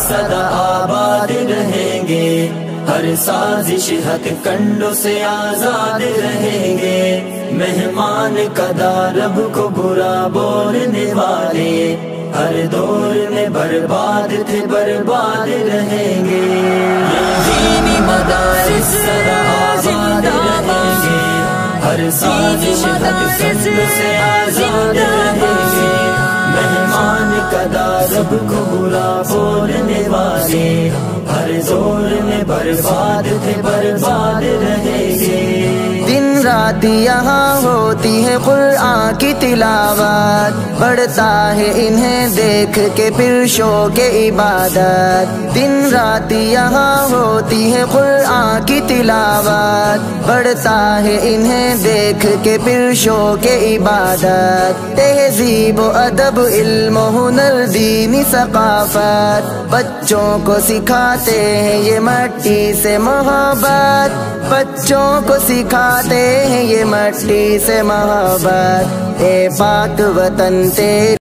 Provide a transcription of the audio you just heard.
सदा आबाद रहेंगे, हर साजिश हथ कंडों से आजाद रहेंगे। मेहमान कदा रब को बुरा बोलने वाले, हर दौर में बर्बाद थे बर्बाद रहेंगे। ये दीनी मदारिस सदा आबाद रहेंगे, हर साजिश हथ कंडों से आजाद रहेंगे। मेहमान कदा रब को बुरा बोलने वाले, हर जोर में बर्बाद थे बर्बाद रहेंगे। दिन रात यहाँ होती है कुरान की तिलावत, बढ़ता है इन्हें देख के फिर शौक़ इबादत। दिन रात यहाँ होती है कुरान की तिलावत, बढ़ता है इन्हें देख के फिर शौक़ इबादत। तहज़ीब व अदब इल्म हुनर दीनी सक़ाफ़त, बच्चों को सिखाते हैं ये मट्टी से मोहब्बत। बच्चों को सिखाते हैं ये मट्टी से मोहब्बत। ए पाक वतन तेरे